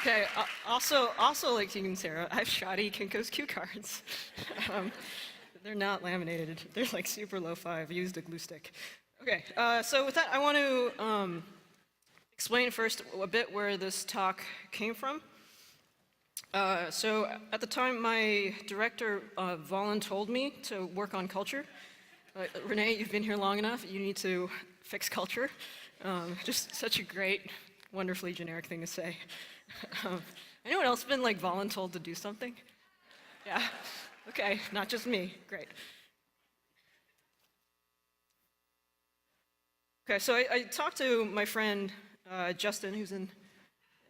Okay, also like Tegan and Sarah, I have shoddy Kinko's cue cards. They're not laminated. They're like super lo-fi. I've used a glue stick. Okay, so with that, I want to explain first a bit where this talk came from. So at the time, my director, voluntold me to work on culture. Renee, you've been here long enough. You need to fix culture. Just such a great, wonderfully generic thing to say. Anyone else been like voluntold to do something? Yeah, okay, not just me, great. Okay, so I talked to my friend Justin, who's an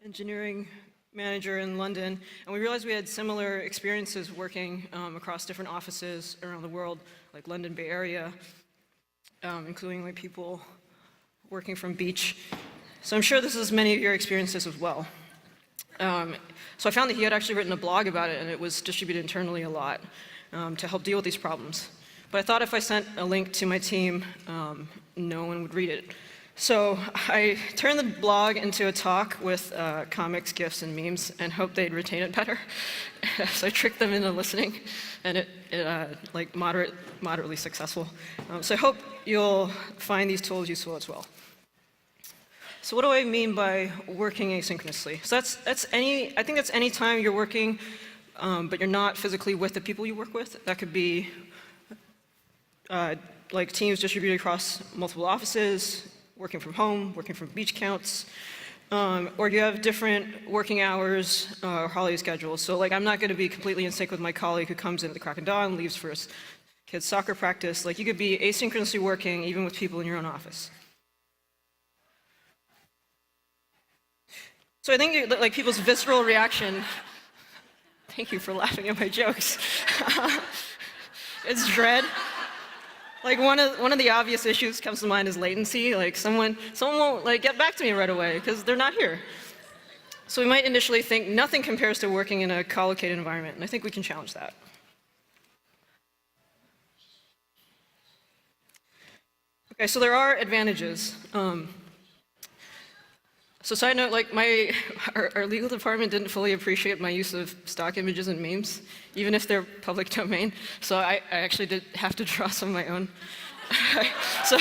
engineering manager in London, and we realized we had similar experiences working across different offices around the world, like London Bay Area, including like people working from beach. So I'm sure this is many of your experiences as well. So I found that he had actually written a blog about it, and it was distributed internally a lot to help deal with these problems. But I thought if I sent a link to my team, no one would read it. So I turned the blog into a talk with comics, GIFs, and memes, and hoped they'd retain it better. So I tricked them into listening, and it like moderately successful. So I hope you'll find these tools useful as well. So what do I mean by working asynchronously? So I think that's any time you're working, but you're not physically with the people you work with. That could be like teams distributed across multiple offices, working from home, working from beach counts, or you have different working hours or holiday schedules. So like I'm not going to be completely in sync with my colleague who comes in at the crack of dawn, leaves for his kid's soccer practice. Like you could be asynchronously working even with people in your own office. So I think like people's visceral reaction, thank you for laughing at my jokes, it's dread. Like one of the obvious issues comes to mind is latency. Like someone won't like get back to me right away because they're not here. So we might initially think nothing compares to working in a collocated environment, and I think we can challenge that. Okay, so there are advantages. So side note, like our legal department didn't fully appreciate my use of stock images and memes, even if they're public domain. So I actually did have to draw some of my own. So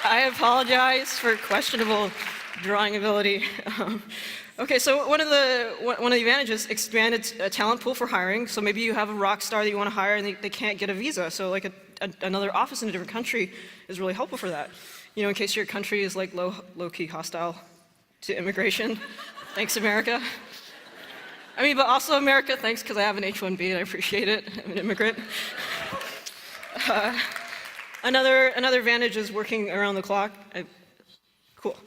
I apologize for questionable drawing ability. Okay, so one of the advantages, expanded talent pool for hiring. So maybe you have a rock star that you want to hire and they can't get a visa. So like another office in a different country is really helpful for that. You know, in case your country is like low-key hostile to immigration. Thanks, America. I mean, but also America, thanks, because I have an H-1B and I appreciate it. I'm an immigrant. Another advantage is working around the clock. Cool.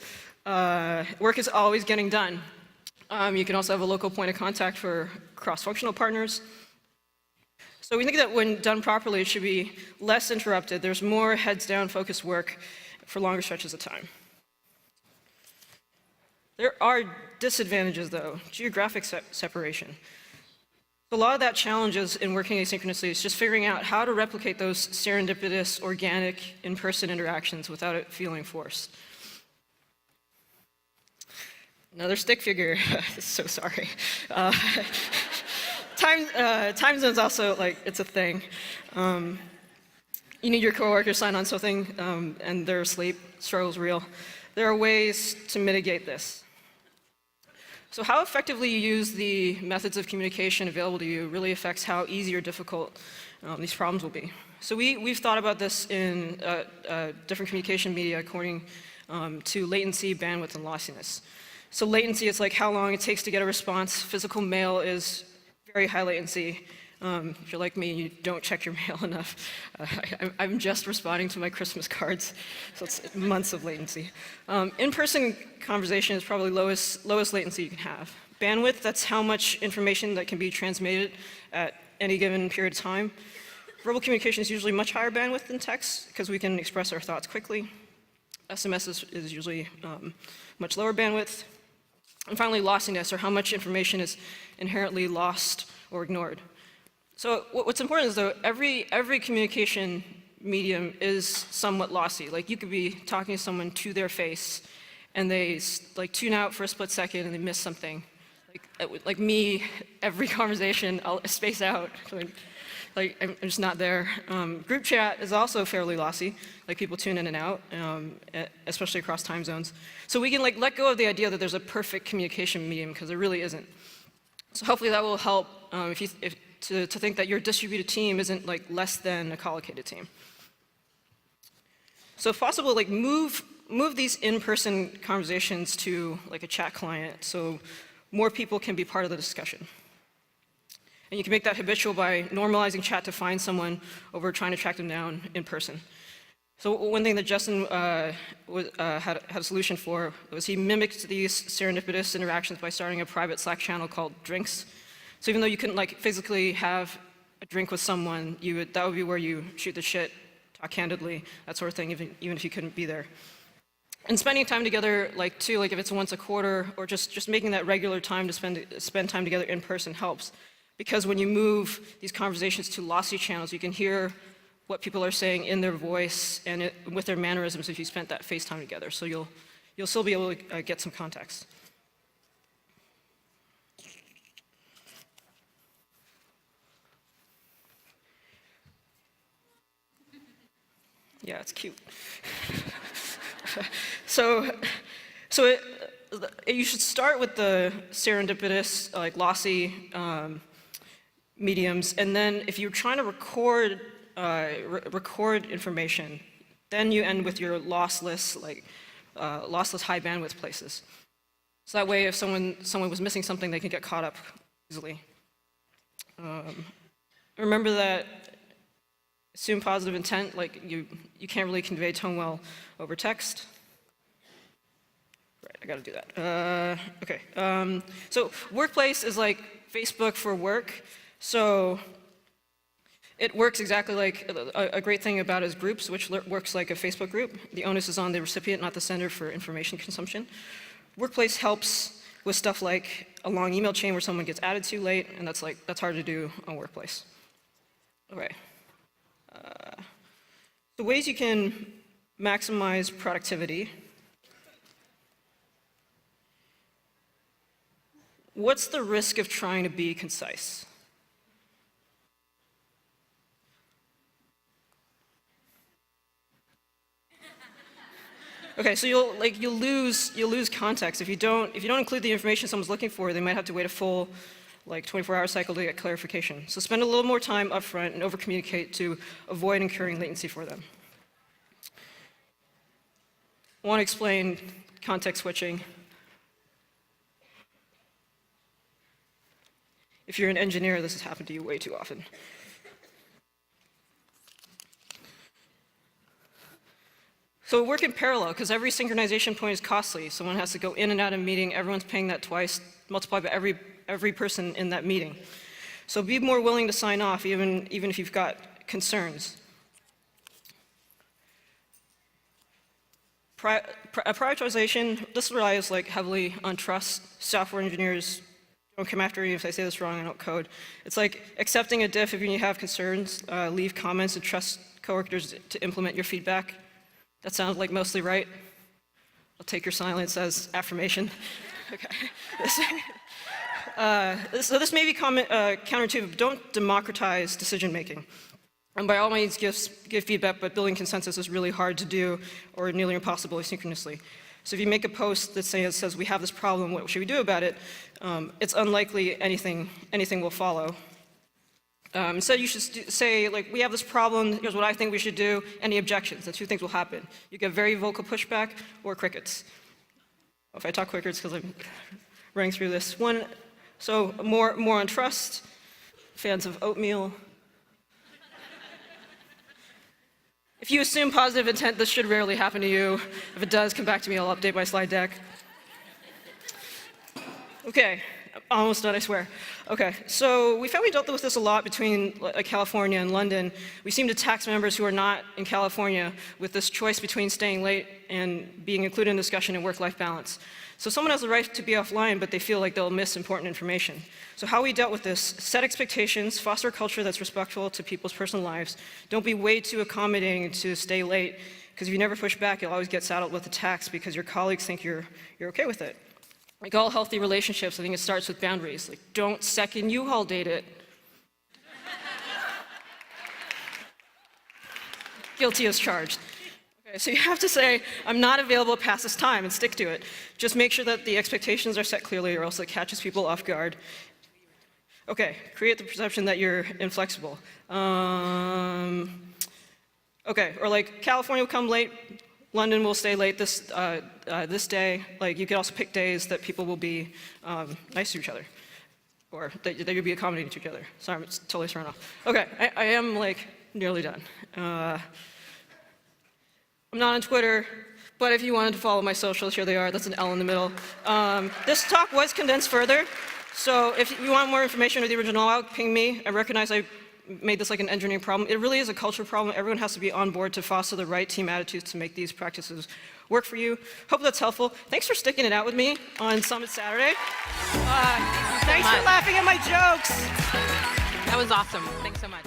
Work is always getting done. You can also have a local point of contact for cross-functional partners. So we think that when done properly, it should be less interrupted. There's more heads-down focused work for longer stretches of time. There are disadvantages, though. Geographic separation. A lot of that challenges in working asynchronously is just figuring out how to replicate those serendipitous, organic, in-person interactions without it feeling forced. Another stick figure. So sorry. Time zone's also, like, it's a thing. You need your coworkers sign on something and they're asleep. Struggle's real. There are ways to mitigate this. So how effectively you use the methods of communication available to you really affects how easy or difficult these problems will be. So we've thought about this in different communication media according to latency, bandwidth, and lossiness. So latency is like how long it takes to get a response. Physical mail is very high latency. If you're like me, you don't check your mail enough. I'm just responding to my Christmas cards, so it's months of latency. In-person conversation is probably lowest latency you can have. Bandwidth, that's how much information that can be transmitted at any given period of time. Verbal communication is usually much higher bandwidth than text because we can express our thoughts quickly. SMS is usually much lower bandwidth. And finally, lossiness, or how much information is inherently lost or ignored. So what's important is, though, every communication medium is somewhat lossy. Like you could be talking to someone to their face and they like tune out for a split second and they miss something. like me, every conversation, I'll space out. Like I'm just not there. Group chat is also fairly lossy. Like people tune in and out, especially across time zones. So we can like let go of the idea that there's a perfect communication medium, because there really isn't. So hopefully that will help to think that your distributed team isn't like less than a collocated team. So if possible, like move these in-person conversations to like a chat client, so more people can be part of the discussion. And you can make that habitual by normalizing chat to find someone over trying to track them down in person. So one thing that Justin had a solution for was he mimicked these serendipitous interactions by starting a private Slack channel called Drinks. So even though you couldn't like physically have a drink with someone, that would be where you shoot the shit, talk candidly, that sort of thing, even if you couldn't be there. And spending time together, like if it's once a quarter, or just making that regular time to spend time together in person helps. Because when you move these conversations to lossy channels, you can hear what people are saying in their voice and with their mannerisms if you spent that face time together. So you'll still be able to get some context. Yeah, it's cute. You should start with the serendipitous, like lossy mediums, and then if you're trying to record information, then you end with your lossless high bandwidth places. So that way, if someone was missing something, they can get caught up easily. Remember that assume positive intent, like you can't really convey tone well over text. Right, I gotta do that. Okay, so workplace is like Facebook for work. So it works exactly like a great thing about it is groups, which works like a Facebook group. The onus is on the recipient, not the sender, for information consumption. Workplace helps with stuff like a long email chain where someone gets added to late, and that's hard to do on Workplace. Okay. The ways you can maximize productivity. What's the risk of trying to be concise? Okay, so you'll lose context if you don't include the information someone's looking for. They might have to wait a full 24-hour cycle to get clarification. So spend a little more time up front and overcommunicate to avoid incurring latency for them. I want to explain context switching. If you're an engineer, this has happened to you way too often. So work in parallel, because every synchronization point is costly. Someone has to go in and out of a meeting. Everyone's paying that twice, multiplied by every person in that meeting. So be more willing to sign off, even if you've got concerns. Prioritization, this relies heavily on trust. Software engineers don't come after me if I say this wrong, I don't code. It's like accepting a diff if you have concerns, leave comments and trust coworkers to implement your feedback. That sounds like mostly right. I'll take your silence as affirmation. Okay. So this may be counterintuitive, but don't democratize decision making. And by all means, give feedback, but building consensus is really hard to do, or nearly impossible asynchronously. So if you make a post that says we have this problem, what should we do about it? It's unlikely anything will follow. Instead, you should say, we have this problem, here's what I think we should do, any objections? The two things will happen. You get very vocal pushback or crickets. If I talk quicker, it's because I'm running through this. So more on trust, fans of oatmeal. If you assume positive intent, this should rarely happen to you. If it does, come back to me, I'll update my slide deck. Okay. Almost done, I swear. Okay, so we found we dealt with this a lot between California and London. We seem to tax members who are not in California with this choice between staying late and being included in discussion and work-life balance. So someone has the right to be offline, but they feel like they'll miss important information. So how we dealt with this: set expectations, foster a culture that's respectful to people's personal lives. Don't be way too accommodating to stay late, because if you never push back, you'll always get saddled with a tax because your colleagues think you're okay with it. Like all healthy relationships, I think it starts with boundaries. Like, don't second U-Haul date it. Guilty as charged. Okay, so you have to say, I'm not available past this time, and stick to it. Just make sure that the expectations are set clearly, or else it catches people off guard. Okay, create the perception that you're inflexible. Okay, or like California will come late, London will stay late this day. Like, you could also pick days that people will be nice to each other, or that you'll be accommodating to each other. Sorry, I'm totally thrown off. Okay, I am like nearly done. I'm not on Twitter, but if you wanted to follow my socials, here they are. That's an L in the middle. This talk was condensed further, so if you want more information or the original out, ping me. I recognize I made this like an engineering problem. It really is a culture problem. Everyone has to be on board to foster the right team attitudes to make these practices work for you. Hope that's helpful. Thanks for sticking it out with me on Summit Saturday. Thanks for laughing at my jokes. That was awesome. Thanks so much.